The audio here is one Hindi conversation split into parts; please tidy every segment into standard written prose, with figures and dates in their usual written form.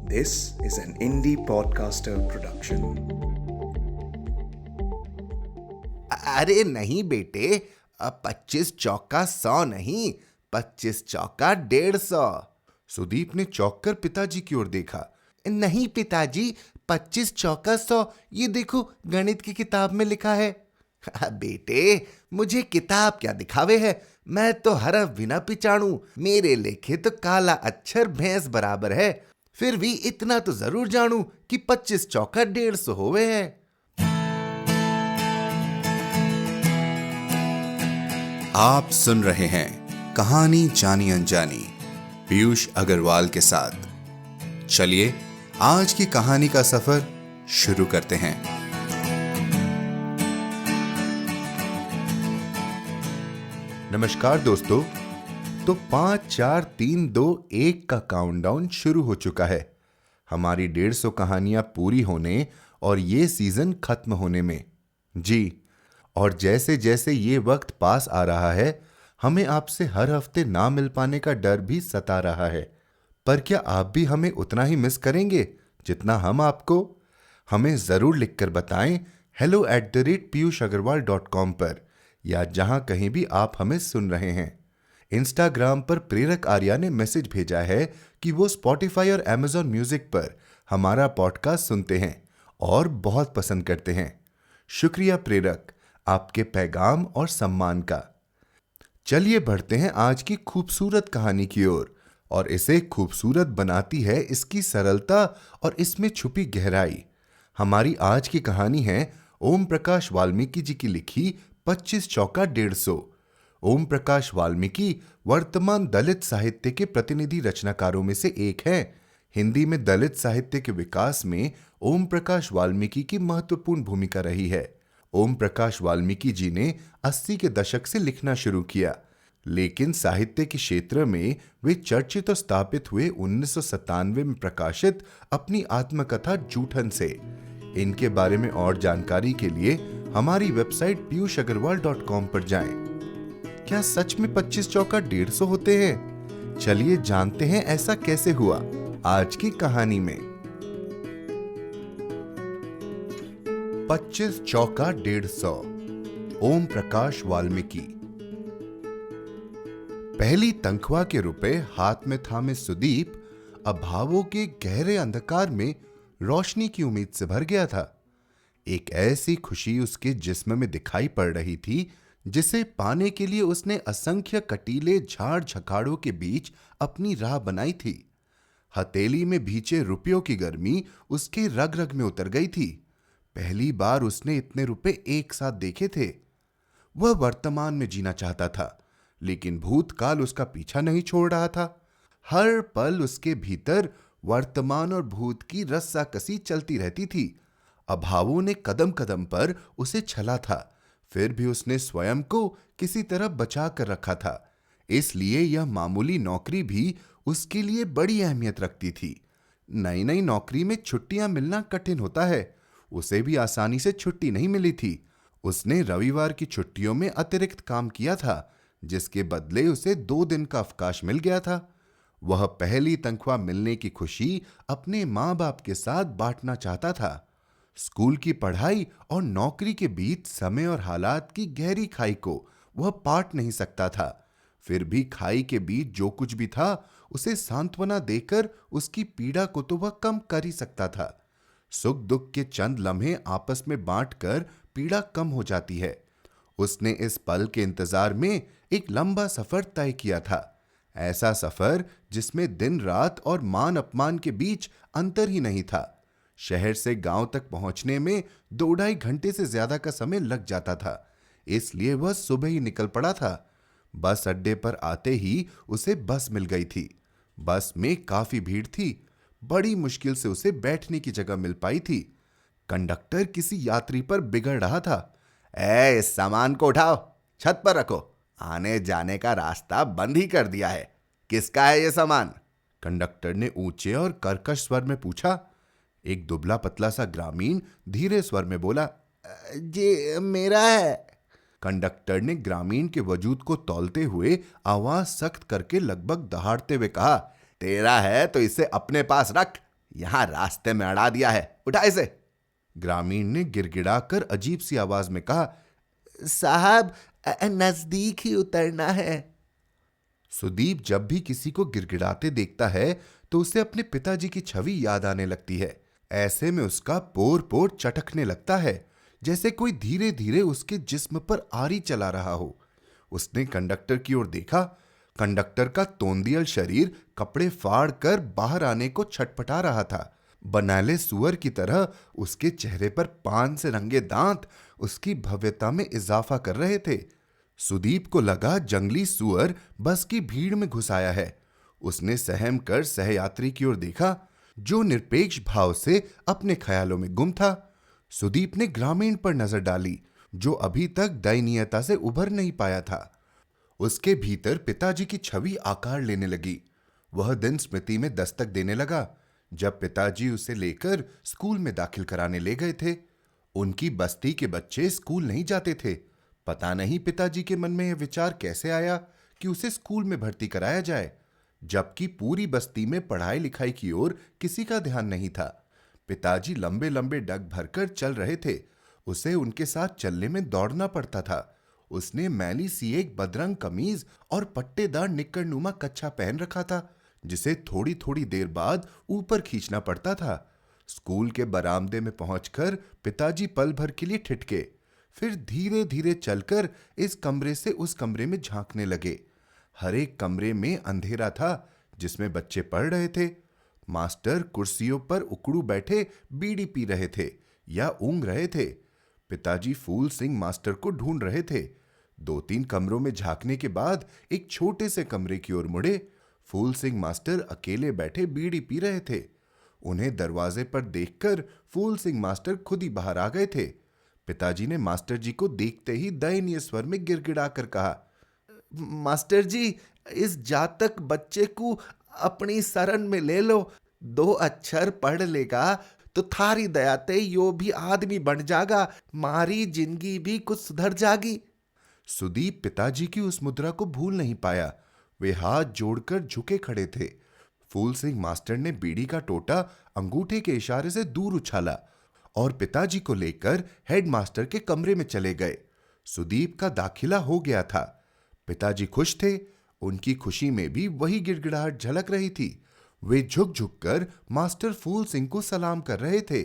This is an indie podcaster production. अरे नहीं बेटे, 25 चौका 100 नहीं, 25 चौका 150। सुदीप ने चौंक कर पिताजी की ओर देखा। नहीं पिताजी, 25 चौका 100, ये देखो गणित की किताब में लिखा है। बेटे, मुझे किताब क्या दिखावे है, मैं तो हरफ बिना पिचाणू, मेरे लेखे तो काला अक्षर भैंस बराबर है। फिर भी इतना तो जरूर जानू कि 25 चौका 150 होवे है। आप सुन रहे हैं कहानी जानी अनजानी पीयूष अग्रवाल के साथ। चलिए आज की कहानी का सफर शुरू करते हैं। नमस्कार दोस्तों। तो 5 4 3 2 1 का काउंटडाउन शुरू हो चुका है, हमारी 150 कहानियां पूरी होने और ये सीजन खत्म होने में। जी, और जैसे जैसे ये वक्त पास आ रहा है, हमें आपसे हर हफ्ते ना मिल पाने का डर भी सता रहा है। पर क्या आप भी हमें उतना ही मिस करेंगे जितना हम आपको? हमें जरूर लिखकर बताएं hello@piyushagarwal.com पर, या जहां कहीं भी आप हमें सुन रहे हैं। इंस्टाग्राम पर प्रेरक आर्या ने मैसेज भेजा है कि वो स्पॉटिफाई और अमेजॉन म्यूजिक पर हमारा पॉडकास्ट सुनते हैं और बहुत पसंद करते हैं। शुक्रिया प्रेरक, आपके पैगाम और सम्मान का। चलिए बढ़ते हैं आज की खूबसूरत कहानी की ओर, और इसे खूबसूरत बनाती है इसकी सरलता और इसमें छुपी गहराई। हमारी आज की कहानी है ओम प्रकाश वाल्मीकि जी की लिखी 25 चौका 150। ओम प्रकाश वाल्मीकि वर्तमान दलित साहित्य के प्रतिनिधि रचनाकारों में से एक हैं। हिंदी में दलित साहित्य के विकास में ओम प्रकाश वाल्मीकि की महत्वपूर्ण भूमिका रही है। ओम प्रकाश वाल्मीकि जी ने 80 के दशक से लिखना शुरू किया, लेकिन साहित्य के क्षेत्र में वे चर्चित और स्थापित हुए 1997 में प्रकाशित अपनी आत्मकथा जूठन से। इनके बारे में और जानकारी के लिए हमारी वेबसाइट piyushagarwal.com पर जाएं। क्या सच में 25 चौका 150 होते हैं? चलिए जानते हैं ऐसा कैसे हुआ आज की कहानी में। 25 चौका 150, ओम प्रकाश वाल्मीकि। पहली तनख्वाह के रुपए हाथ में थामे सुदीप अभावों के गहरे अंधकार में रोशनी की उम्मीद से भर गया था। एक ऐसी खुशी उसके जिस्म में दिखाई पड़ रही थी जिसे पाने के लिए उसने असंख्य कटीले झाड़ झकाड़ों के बीच अपनी राह बनाई थी। हथेली में भीचे रुपयों की गर्मी उसके रग रग में उतर गई थी। पहली बार उसने इतने रुपए एक साथ देखे थे। वह वर्तमान में जीना चाहता था, लेकिन भूतकाल उसका पीछा नहीं छोड़ रहा था। हर पल उसके भीतर वर्तमान और भूत की रस्साकसी चलती रहती थी। अभावों ने कदम कदम पर उसे छला था, फिर भी उसने स्वयं को किसी तरह बचा कर रखा था। इसलिए यह मामूली नौकरी भी उसके लिए बड़ी अहमियत रखती थी। नई नई नौकरी में छुट्टियां मिलना कठिन होता है। उसे भी आसानी से छुट्टी नहीं मिली थी। उसने रविवार की छुट्टियों में अतिरिक्त काम किया था, जिसके बदले उसे 2 दिन का अवकाश मिल गया था। वह पहली तनख्वाह मिलने की खुशी अपने माँ बाप के साथ बांटना चाहता था। स्कूल की पढ़ाई और नौकरी के बीच समय और हालात की गहरी खाई को वह पाट नहीं सकता था। फिर भी खाई के बीच जो कुछ भी था, उसे सांत्वना देकर उसकी पीड़ा को तो वह कम कर ही सकता था। सुख दुख के चंद लम्हे आपस में बांटकर पीड़ा कम हो जाती है। उसने इस पल के इंतजार में एक लंबा सफर तय किया था। ऐसा सफर जिसमें दिन रात और मान अपमान के बीच अंतर ही नहीं था। शहर से गांव तक पहुंचने में 2-2.5 घंटे से ज्यादा का समय लग जाता था। इसलिए वह सुबह ही निकल पड़ा था। बस अड्डे पर आते ही उसे बस मिल गई थी। बस में काफी भीड़ थी। बड़ी मुश्किल से उसे बैठने की जगह मिल पाई थी। कंडक्टर किसी यात्री पर बिगड़ रहा था। इस सामान को उठाओ, छत पर रखो, आने जाने का रास्ता बंद ही कर दिया है। किसका है ये सामान? कंडक्टर ने ऊंचे और कर्कश स्वर में पूछा। एक दुबला पतला सा ग्रामीण धीरे स्वर में बोला, जी मेरा है। कंडक्टर ने ग्रामीण के वजूद को तौलते हुए आवाज सख्त करके लगभग दहाड़ते हुए कहा, तेरा है तो इसे अपने पास रख, यहां रास्ते में अड़ा दिया है, उठा इसे। ग्रामीण ने गिड़गिड़ाकर अजीब सी आवाज में कहा, साहब नजदीक ही उतरना है। सुदीप जब भी किसी को गिड़गिड़ाते देखता है तो उसे अपने पिताजी की छवि याद आने लगती है। ऐसे में उसका पोर पोर चटकने लगता है, जैसे कोई धीरे धीरे उसके जिस्म पर आरी चला रहा हो। उसने कंडक्टर की ओर देखा। कंडक्टर का तोंदियल शरीर कपड़े फाड़ कर बाहर आने को छटपटा रहा था। बनाले सुअर की तरह उसके चेहरे पर पान से रंगे दांत उसकी भव्यता में इजाफा कर रहे थे। सुदीप को लगा जंगली सुअर बस की भीड़ में घुस आया है। उसने सहम कर सहयात्री की ओर देखा, जो निरपेक्ष भाव से अपने ख्यालों में गुम था। सुदीप ने ग्रामीण पर नजर डाली, जो अभी तक दयनीयता से उभर नहीं पाया था। उसके भीतर पिताजी की छवि आकार लेने लगी। वह दिन स्मृति में दस्तक देने लगा जब पिताजी उसे लेकर स्कूल में दाखिल कराने ले गए थे। उनकी बस्ती के बच्चे स्कूल नहीं जाते थे। पता नहीं पिताजी के मन में यह विचार कैसे आया कि उसे स्कूल में भर्ती कराया जाए, जबकि पूरी बस्ती में पढ़ाई लिखाई की ओर किसी का ध्यान नहीं था। पिताजी लंबे लंबे डग भरकर चल रहे थे। उसे उनके साथ चलने में दौड़ना पड़ता था। उसने मैली सी एक बदरंग कमीज और पट्टेदार निक्करनुमा कच्छा पहन रखा था, जिसे थोड़ी थोड़ी देर बाद ऊपर खींचना पड़ता था। स्कूल के बरामदे में पहुंचकर पिताजी पल भर के लिए ठिठके, फिर धीरे धीरे चलकर इस कमरे से उस कमरे में झांकने लगे। हर एक कमरे में अंधेरा था, जिसमें बच्चे पढ़ रहे थे। मास्टर कुर्सियों पर उकड़ू बैठे बीड़ी पी रहे थे या ऊँघ रहे थे। पिताजी फूल सिंह मास्टर को ढूंढ रहे थे। 2-3 कमरों में झांकने के बाद एक छोटे से कमरे की ओर मुड़े। फूल सिंह मास्टर अकेले बैठे बीड़ी पी रहे थे। उन्हें दरवाजे पर देखकर फूल सिंह मास्टर खुद ही बाहर आ गए थे। पिताजी ने मास्टर जी को देखते ही दयनीय स्वर में गिड़गिड़ा कर कहा, मास्टर जी, इस जातक बच्चे को अपनी शरण में ले लो। 2 अक्षर पढ़ लेगा तो थारी दयाते यो भी आदमी बन जागा, मारी जिंदगी भी कुछ सुधर जागी। सुदीप पिताजी की उस मुद्रा को भूल नहीं पाया। वे हाथ जोड़कर झुके खड़े थे। फूल सिंह मास्टर ने बीड़ी का टोटा अंगूठे के इशारे से दूर उछाला और पिताजी को लेकर हेडमास्टर के कमरे में चले गए। सुदीप का दाखिला हो गया था। पिताजी खुश थे। उनकी खुशी में भी वही गिड़गिड़ाहट झलक रही थी। वे झुक झुक कर मास्टर फूल सिंह को सलाम कर रहे थे।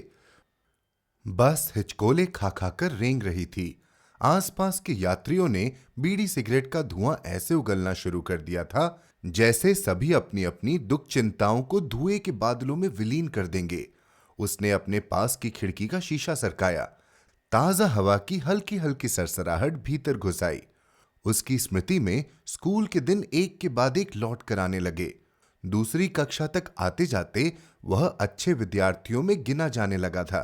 बस हिचकोले खा खाकर रेंग रही थी। आसपास के यात्रियों ने बीड़ी सिगरेट का धुआं ऐसे उगलना शुरू कर दिया था जैसे सभी अपनी अपनी दुख चिंताओं को धुएं के बादलों में विलीन कर देंगे। उसने अपने पास की खिड़की का शीशा सरकाया। ताजा हवा की हल्की हल्की सरसराहट भीतर घुस आई। उसकी स्मृति में स्कूल के दिन एक के बाद एक लौट कर आने लगे। दूसरी कक्षा तक आते जाते वह अच्छे विद्यार्थियों में गिना जाने लगा था।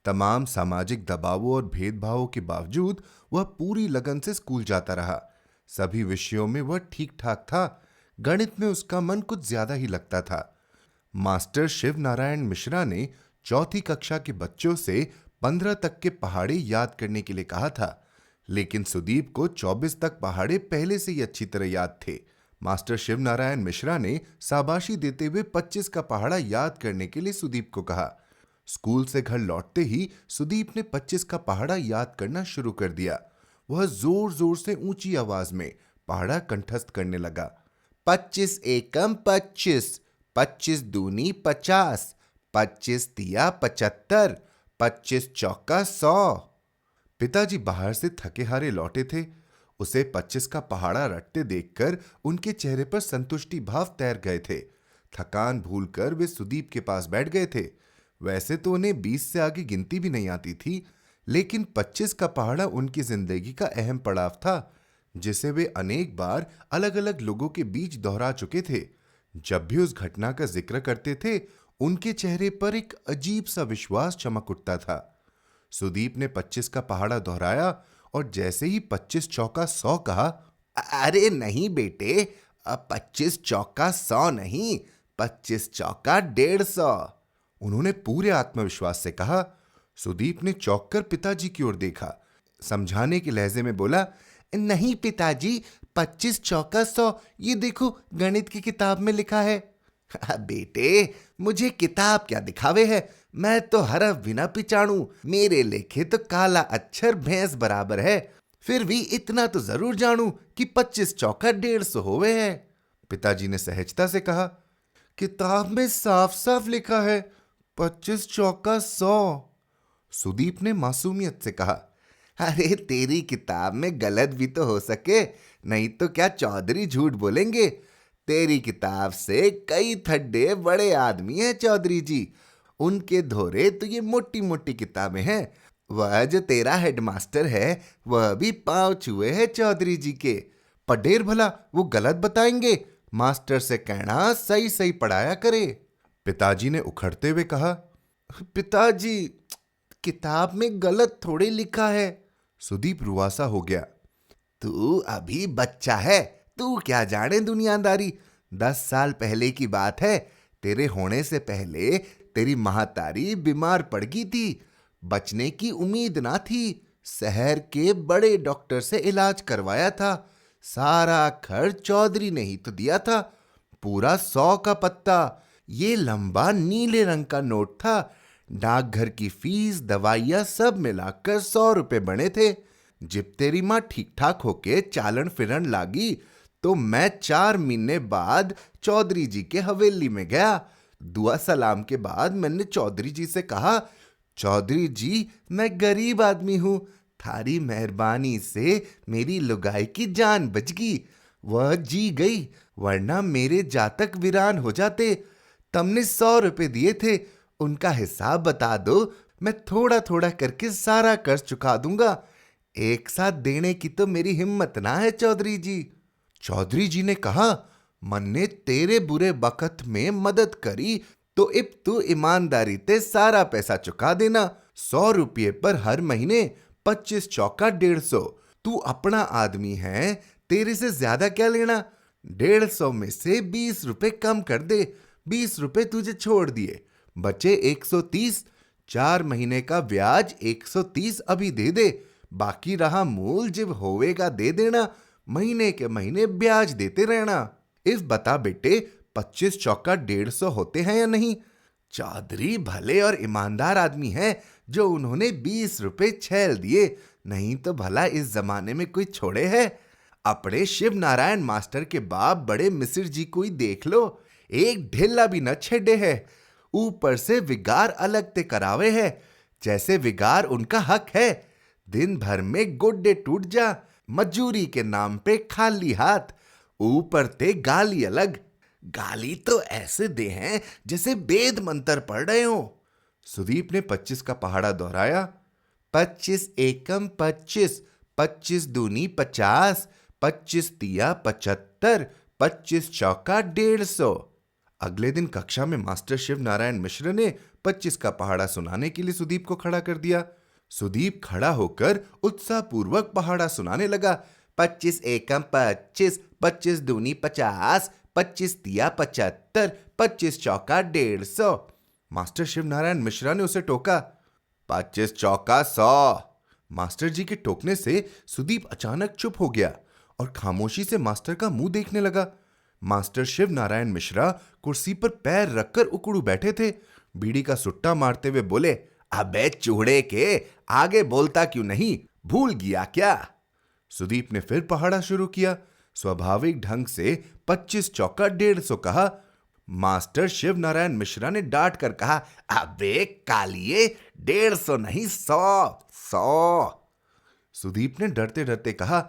तमाम सामाजिक दबावों और भेदभावों के बावजूद वह पूरी लगन से स्कूल जाता रहा। सभी विषयों में वह ठीक ठाक था। गणित में उसका मन कुछ ज्यादा ही लगता था। मास्टर शिव नारायण मिश्रा ने 4th कक्षा के बच्चों से 15 तक के पहाड़े याद करने के लिए कहा था, लेकिन सुदीप को 24 तक पहाड़े पहले से ही अच्छी तरह याद थे। मास्टर शिव नारायण मिश्रा ने शाबाशी देते हुए 25 का पहाड़ा याद करने के लिए सुदीप को कहा। स्कूल से घर लौटते ही सुदीप ने 25 का पहाड़ा याद करना शुरू कर दिया। वह जोर जोर से ऊंची आवाज में पहाड़ा कंठस्थ करने लगा। 25 एकम 25, 25 दूनी 50, 25 तिया 75, 25 चौका 100। पिताजी बाहर से थके हारे लौटे थे। उसे 25 का पहाड़ा रटते देखकर उनके चेहरे पर संतुष्टि भाव तैर गए थे। थकान भूलकर वे सुदीप के पास बैठ गए थे। वैसे तो उन्हें 20 से आगे गिनती भी नहीं आती थी, लेकिन 25 का पहाड़ा उनकी जिंदगी का अहम पड़ाव था, जिसे वे अनेक बार अलग अलग लोगों के बीच दोहरा चुके थे। जब भी उस घटना का जिक्र करते थे, उनके चेहरे पर एक अजीब सा विश्वास चमक उठता था। सुदीप ने 25 का पहाड़ा दोहराया और जैसे ही 25 चौका 100 कहा, अरे नहीं बेटे, 25 चौका 100 नहीं, 25 चौका 150। उन्होंने पूरे आत्मविश्वास से कहा। सुदीप ने चौंक कर पिताजी की ओर देखा। समझाने के लहजे में बोला, नहीं पिताजी, 25 चौका 100, ये देखो गणित की किताब में लिखा है। बेटे, मुझे किताब क्या दिखावे है, मैं तो हरफ बिना पिचाणू, मेरे लेखे तो काला अक्षर भैंस बराबर है। फिर भी इतना तो जरूर जानू कि 25 चौका 150 होवे है। पिताजी ने सहजता से कहा, किताब में साफ साफ लिखा है 25 चौका 100। सुदीप ने मासूमियत से कहा, अरे तेरी किताब में गलत भी तो हो सके, नहीं तो क्या चौधरी झूठ बोलेंगे। तेरी किताब से कई थड्डे बड़े आदमी हैं चौधरी जी, उनके धोरे तो ये मोटी मोटी किताबें हैं। वह जो तेरा हेडमास्टर है वह भी पांव छुए है चौधरी जी के। पडेर भला वो गलत बताएंगे, मास्टर से कहना सही सही पढ़ाया करे। पिताजी ने उखड़ते हुए कहा, पिताजी किताब में गलत थोड़े लिखा है। सुदीप रुआसा हो गया। तू अभी बच्चा है, तू क्या जाने दुनियादारी। 10 साल पहले की बात है, तेरे होने से पहले तेरी महातारी बीमार पड़ गई थी, बचने की उम्मीद ना थी। शहर के बड़े डॉक्टर से इलाज करवाया था, सारा खर्च चौधरी ने ही तो दिया था, पूरा 100 का पत्ता। ये लंबा नीले रंग का नोट था। डाकघर की फीस, दवाइयां सब मिलाकर 100 रुपए बने थे। जब तेरी माँ ठीक ठाक होके चालन फिरन लागी तो मैं 4 महीने बाद चौधरी जी के हवेली में गया। दुआ सलाम के बाद मैंने चौधरी जी से कहा, चौधरी जी मैं गरीब आदमी हूं, थारी मेहरबानी से मेरी लुगाई की जान बच गई। वह जी गई, वरना मेरे जातक वीरान हो जाते। तुमने 100 रुपए दिए थे, उनका हिसाब बता दो, मैं थोड़ा थोड़ा करके सारा कर्ज चुका दूंगा। एक साथ देने की तो मेरी हिम्मत ना है चौधरी जी। चौधरी जी ने कहा, मन ने तेरे बुरे वक्त में मदद करी तो इब तू ईमानदारी ते सारा पैसा चुका देना। 100 रुपये पर हर महीने 25 चौका 150। तू अपना आदमी है, तेरे से ज्यादा क्या लेना। 150 में से 20 रुपए कम कर दे, 20 रुपए तुझे छोड़ दिए, बचे 130। 4 महीने का ब्याज 130 अभी दे दे, बाकी रहा मूल जब होवेगा दे देना, महीने के महीने ब्याज देते रहना। इस बता बेटे, 25 चौका 150 होते हैं या नहीं। चौधरी भले और ईमानदार आदमी हैं जो उन्होंने 20 रुपए छेल दिए, नहीं तो भला इस जमाने में कोई छोड़े है। अपने शिव नारायण मास्टर के बाप बड़े मिसिर जी को ही देख लो, एक ढिल्ला भी न छेड़े है, ऊपर से विगार अलग ते करावे है, जैसे विगार उनका हक है। दिन भर में गोड्डे टूट जा, मजूरी के नाम पे खाली हाथ, ऊपर ते गाली अलग। गाली तो ऐसे दे हैं जैसे वेद मंत्र पढ़ रहे हो। सुदीप ने 25 का पहाड़ा दोहराया। 25 एकम 25, 25 दूनी 50, 25 तिया 75, 25 चौका 150। अगले दिन कक्षा में मास्टर शिव नारायण मिश्र ने 25 का पहाड़ा सुनाने के लिए सुदीप को खड़ा कर दिया। सुदीप खड़ा होकर उत्साहपूर्वक पहाड़ा सुनाने लगा। 25 एकम 25, 25 दूनी 50, 25 तिया 75, 25 चौका 150। मास्टर शिव नारायण मिश्रा ने उसे टोका, 25 चौका 100। मास्टर जी के टोकने से सुदीप अचानक चुप हो गया और खामोशी से मास्टर का मुंह देखने लगा। मास्टर शिव नारायण मिश्रा कुर्सी पर पैर रखकर उकड़ू बैठे थे। बीड़ी का सुट्टा मारते हुए बोले, अबे चूड़े के, आगे बोलता क्यों नहीं, भूल गया क्या। सुदीप ने फिर पहाड़ा शुरू किया। स्वाभाविक ढंग से 25 चौका 150 कहा। मास्टर शिव नारायण मिश्रा ने डांट कर कहा, अबे कालिए, 150 नहीं 100। सुदीप ने डरते डरते कहा,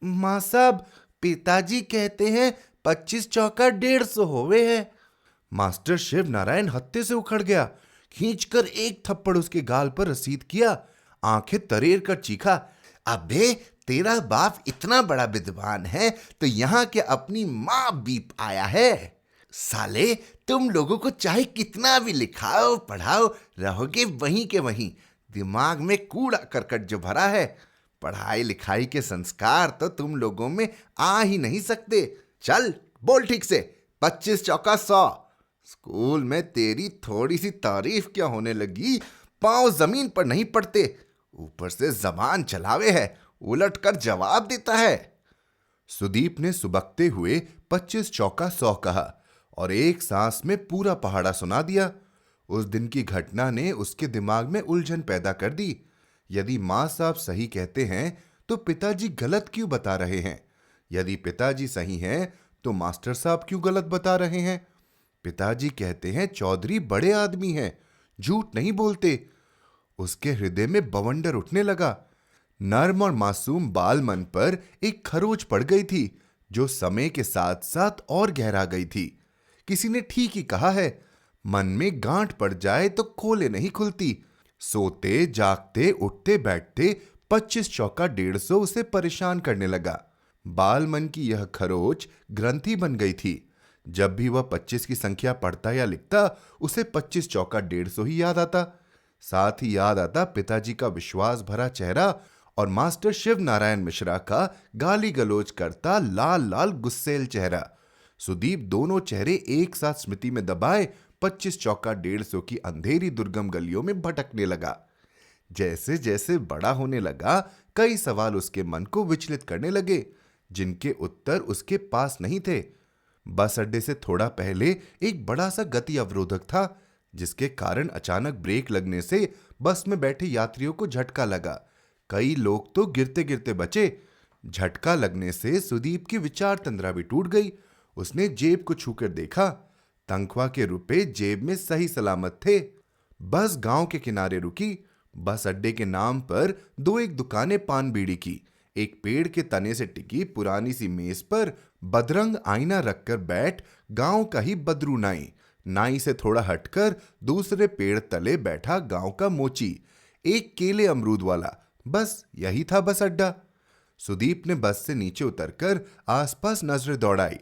मां साहब पिताजी कहते हैं 25 चौका 150 होवे है। मास्टर शिव नारायण हत्थे से उखड़ गया। खींचकर एक थप्पड़ उसके गाल पर रसीद किया। आंखें तरेर कर चीखा, अबे तेरा बाप इतना बड़ा विद्वान है तो यहां के अपनी मां बीप आया है। साले तुम लोगों को चाहे कितना भी लिखाओ पढ़ाओ, रहोगे वहीं के वहीं, दिमाग में कूड़ा करकट जो भरा है। पढ़ाई लिखाई के संस्कार तो तुम लोगों में आ ही नहीं सकते। चल बोल ठीक से, 25 चौका 100। स्कूल में तेरी थोड़ी सी तारीफ क्या होने लगी, पांव जमीन पर नहीं पड़ते, ऊपर से जबान चलावे है, उलट कर जवाब देता है। सुदीप ने सुबकते हुए 25 चौका 100 कहा और एक सांस में पूरा पहाड़ा सुना दिया। उस दिन की घटना ने उसके दिमाग में उलझन पैदा कर दी। यदि मां साहब सही कहते हैं तो पिताजी गलत क्यों बता रहे हैं? यदि पिताजी सही हैं तो मास्टर साहब क्यों गलत बता रहे हैं? पिताजी कहते हैं चौधरी बड़े आदमी हैं, झूठ नहीं बोलते। उसके हृदय में बवंडर उठने लगा। नर्म और मासूम बाल मन पर एक खरोच पड़ गई थी, जो समय के साथ साथ और गहरा गई थी। किसी ने ठीक ही कहा है, मन में गांठ पड़ जाए तो खोले नहीं खुलती। सोते जागते उठते बैठते 25 चौका 150 उसे परेशान करने लगा। बाल मन की यह खरोच ग्रंथि बन गई थी। जब भी वह 25 की संख्या पढ़ता या लिखता, उसे 25 चौका 150 ही याद आता। साथ ही याद आता पिताजी का विश्वास भरा चेहरा और मास्टर शिव नारायण मिश्रा का गाली गलौज करता लाल लाल गुस्सेल चेहरा। सुदीप दोनों चेहरे एक साथ स्मृति में दबाए 25 चौका 150 की अंधेरी दुर्गम गलियों में भटकने लगा। जैसे जैसे बड़ा होने लगा, कई सवाल उसके मन को विचलित करने लगे, जिनके उत्तर उसके पास नहीं थे। बस अड्डे से थोड़ा पहले एक बड़ा सा गति अवरोधक था, जिसके कारण अचानक ब्रेक लगने से बस में बैठे यात्रियों को झटका लगा। कई लोग तो गिरते गिरते बचे। झटका लगने से सुदीप की विचार तंद्रा भी टूट गई। उसने जेब को छूकर देखा। तनख्वाह के रुपए जेब में सही सलामत थे। बस गांव के किनारे रुकी। बस अड्डे के नाम पर 2-1 दुकानें पान बीड़ी की। एक पेड़ के तने से टिकी पुरानी सी मेज पर बदरंग आईना रखकर बैठ गांव का ही बदरू नाई। नाई से थोड़ा हटकर दूसरे पेड़ तले बैठा गांव का मोची। एक केले अमरूद वाला। बस यही था बस अड्डा। सुदीप ने बस से नीचे उतरकर आसपास नजरें दौड़ाई।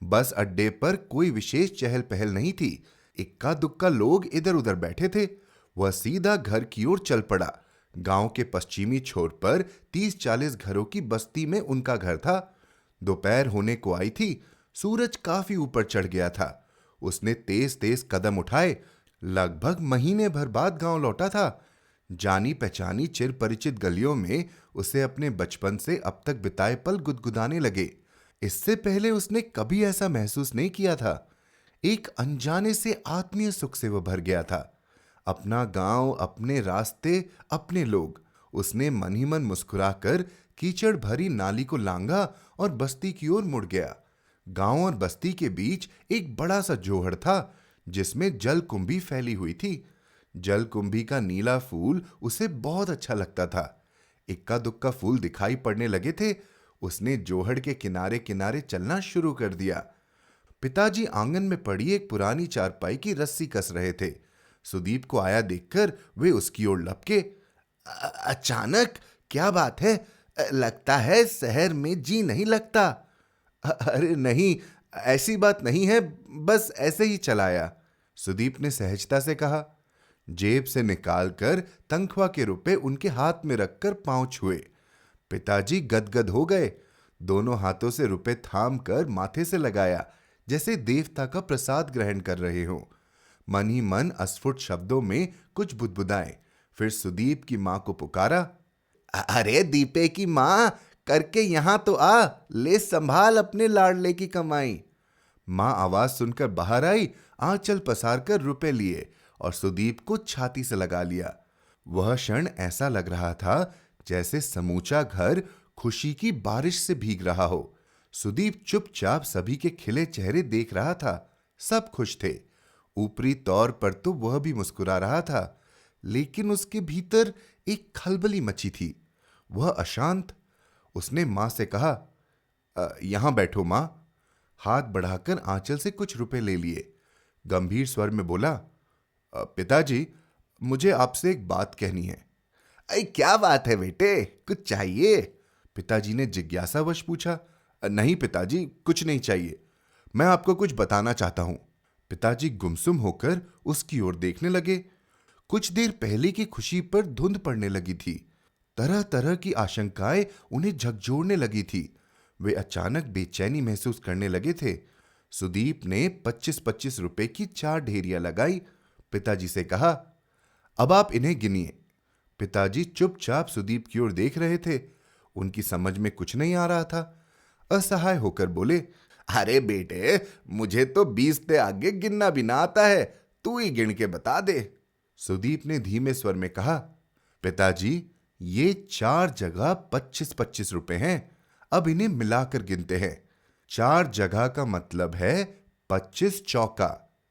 बस अड्डे पर कोई विशेष चहल पहल नहीं थी। इक्का दुक्का लोग इधर उधर बैठे थे। वह सीधा घर की ओर चल पड़ा। गांव के पश्चिमी छोर पर 30-40 घरों की बस्ती में उनका घर था। दोपहर होने को आई थी। सूरज काफी ऊपर चढ़ गया था। उसने तेज तेज कदम उठाए। लगभग महीने भर बाद गांव लौटा था। जानी पहचानी चिर परिचित गलियों में उसे अपने बचपन से अब तक बिताए पल गुदगुदाने लगे। इससे पहले उसने कभी ऐसा महसूस नहीं किया था। एक अनजाने से आत्मीय सुख से वह भर गया था। अपना गांव, अपने रास्ते, अपने लोग। उसने मन ही मन मुस्कुराकर कीचड़ भरी नाली को लांघा और बस्ती की ओर मुड़ गया। गांव और बस्ती के बीच एक बड़ा सा जोहड़ था, जिसमें जलकुंभी फैली हुई थी। जलकुंभी का नीला फूल उसे बहुत अच्छा लगता था। इक्का दुक्का फूल दिखाई पड़ने लगे थे। उसने जोहड़ के किनारे किनारे चलना शुरू कर दिया। पिताजी आंगन में पड़ी एक पुरानी चारपाई की रस्सी कस रहे थे। सुदीप को आया देखकर वे उसकी ओर लपके। अचानक क्या बात है? लगता है शहर में जी नहीं लगता। अरे नहीं, ऐसी बात नहीं है, बस ऐसे ही चलाया, सुदीप ने सहजता से कहा। जेब से निकालकर तनख्वाह के रुपए उनके हाथ में रखकर पांव छुए। पिताजी गदगद हो गए। दोनों हाथों से रुपए थाम कर माथे से लगाया, जैसे देवता का प्रसाद ग्रहण कर रहे हों। मन ही मन अस्फुट शब्दों में कुछ बुदबुदाए। फिर सुदीप की मां को पुकारा। अरे दीपे की मां, करके यहां तो आ, ले संभाल अपने लाडले की कमाई। मां आवाज सुनकर बाहर आई, आंचल पसार कर रुपए लिए और सुदीप को छाती से लगा लिया। वह क्षण ऐसा लग रहा था जैसे समूचा घर खुशी की बारिश से भीग रहा हो। सुदीप चुपचाप सभी के खिले चेहरे देख रहा था। सब खुश थे। ऊपरी तौर पर तो वह भी मुस्कुरा रहा था, लेकिन उसके भीतर एक खलबली मची थी। वह अशांत। उसने मां से कहा, यहां बैठो मां। हाथ बढ़ाकर आंचल से कुछ रुपए ले लिए। गंभीर स्वर में बोला, पिताजी, मुझे आपसे एक बात कहनी है। क्या बात है बेटे, कुछ चाहिए? पिताजी ने जिज्ञासावश पूछा। नहीं पिताजी, कुछ नहीं चाहिए, मैं आपको कुछ बताना चाहता हूं। पिताजी गुमसुम होकर उसकी ओर देखने लगे। कुछ देर पहले की खुशी पर धुंध पड़ने लगी थी। तरह तरह की आशंकाएं उन्हें झकझोरने लगी थी। वे अचानक बेचैनी महसूस करने लगे थे। सुदीप ने 25-25 रुपए की 4 ढेरियां लगाई। पिताजी से कहा, अब आप इन्हें गिनिए। पिताजी चुपचाप सुदीप की ओर देख रहे थे। उनकी समझ में कुछ नहीं आ रहा था। असहाय होकर बोले, अरे बेटे, मुझे तो 20 से आगे गिनना भी ना आता है, तू ही गिन के बता दे। सुदीप ने धीमे स्वर में कहा, पिताजी ये 4 जगह 25-25 रुपए हैं, अब इन्हें मिलाकर गिनते हैं। 4 जगह का मतलब है 25 चौका।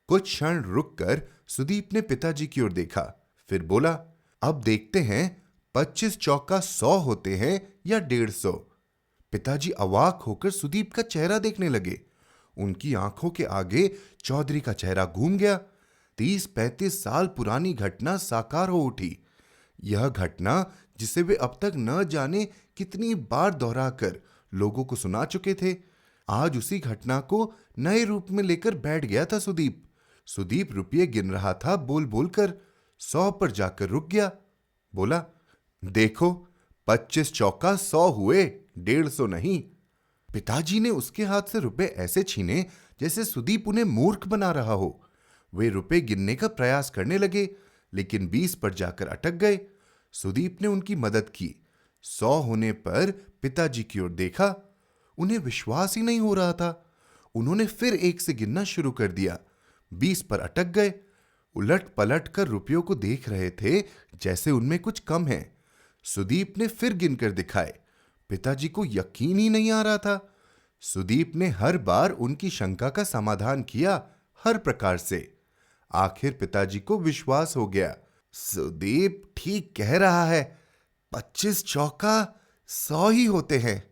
कुछ क्षण रुककर सुदीप ने पिताजी की ओर देखा, फिर बोला, अब देखते हैं 25 चौका 100 होते हैं या 150। पिताजी अवाक होकर सुदीप का चेहरा देखने लगे। उनकी आंखों के आगे चौधरी का चेहरा घूम गया। 30-35 साल पुरानी घटना साकार हो उठी। यह घटना जिसे वे अब तक न जाने कितनी बार दोहराकर लोगों को सुना चुके थे, आज उसी घटना को नए रूप में लेकर बैठ गया था सुदीप रुपये गिन रहा था, बोल बोलकर 100 पर जाकर रुक गया। बोला, देखो 25 चौका 100 हुए, 150 नहीं। पिताजी ने उसके हाथ से रुपए ऐसे छीने जैसे सुदीप उन्हें मूर्ख बना रहा हो। वे रुपए गिनने का प्रयास करने लगे, लेकिन 20 पर जाकर अटक गए। सुदीप ने उनकी मदद की। 100 होने पर पिताजी की ओर देखा। उन्हें विश्वास ही नहीं हो रहा था। उन्होंने फिर 1 से गिनना शुरू कर दिया। 20 पर अटक गए। उलट पलट कर रुपयों को देख रहे थे जैसे उनमें कुछ कम है। सुदीप ने फिर गिनकर दिखाए। पिताजी को यकीन ही नहीं आ रहा था। सुदीप ने हर बार उनकी शंका का समाधान किया, हर प्रकार से। आखिर पिताजी को विश्वास हो गया। सुदीप ठीक कह रहा है, 25 चौका 100 ही होते हैं।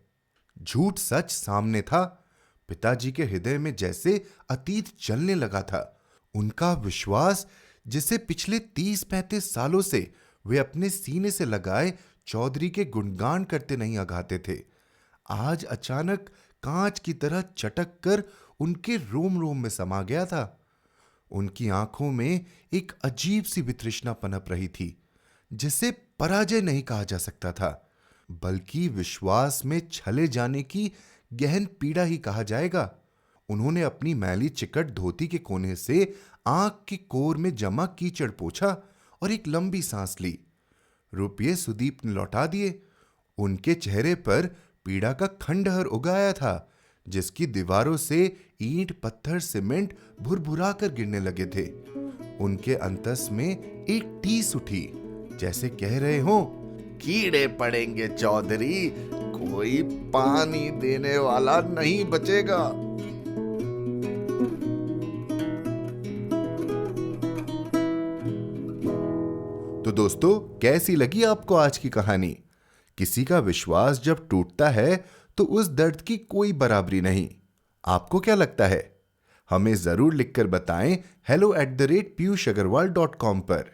झूठ सच सामने था। पिताजी के हृदय में जैसे अतीत चलने लगा था। उनका विश्वास, जिसे पिछले 30-35 सालों से वे अपने सीने से लगाए चौधरी के गुणगान करते नहीं अघाते थे, आज अचानक कांच की तरह चटक कर उनके रोम रोम में समा गया था। उनकी आंखों में एक अजीब सी वितृष्णा पनप रही थी, जिसे पराजय नहीं कहा जा सकता था, बल्कि विश्वास में छले जाने की गहन पीड़ा ही कहा जाएगा। उन्होंने अपनी मैली चिकट धोती के कोने से आंख की कोर में जमा कीचड़ पोंछा और एक लंबी सांस ली। रुपये सुदीप ने लौटा दिए। उनके चेहरे पर पीड़ा का खंडहर उगाया था, जिसकी दीवारों से ईंट, पत्थर, सीमेंट भुरभुरा कर गिरने लगे थे। उनके अंतस में एक टीस उठी, जैसे कह रहे हो, कीड़े पड़ेंगे चौधरी, कोई पानी देने वाला नहीं बचेगा। तो दोस्तों, कैसी लगी आपको आज की कहानी? किसी का विश्वास जब टूटता है तो उस दर्द की कोई बराबरी नहीं। आपको क्या लगता है? हमें जरूर लिखकर बताएं hello@piyushagarwal.com पर।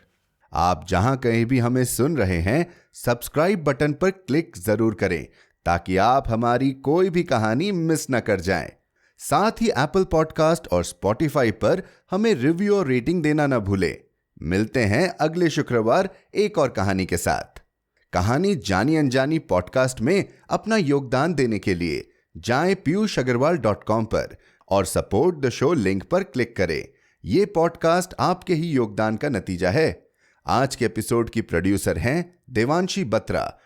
आप जहां कहीं भी हमें सुन रहे हैं, सब्सक्राइब बटन पर क्लिक जरूर करें ताकि आप हमारी कोई भी कहानी मिस न कर जाएं। साथ ही एप्पल पॉडकास्ट और स्पॉटिफाई पर हमें रिव्यू और रेटिंग देना न भूलें। मिलते हैं अगले शुक्रवार एक और कहानी के साथ। कहानी जानी अनजानी पॉडकास्ट में अपना योगदान देने के लिए जाएं piyushagarwal.com पर और सपोर्ट द शो लिंक पर क्लिक करें। यह पॉडकास्ट आपके ही योगदान का नतीजा है। आज के एपिसोड की प्रोड्यूसर हैं देवांशी बत्रा।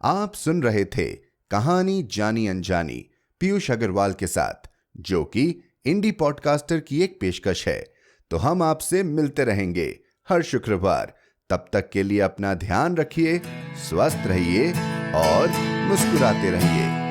आप सुन रहे थे कहानी जानी अनजानी पीयूष अग्रवाल के साथ, जो कि इंडी पॉडकास्टर की एक पेशकश है। तो हम आपसे मिलते रहेंगे हर शुक्रवार। तब तक के लिए अपना ध्यान रखिए, स्वस्थ रहिए और मुस्कुराते रहिए।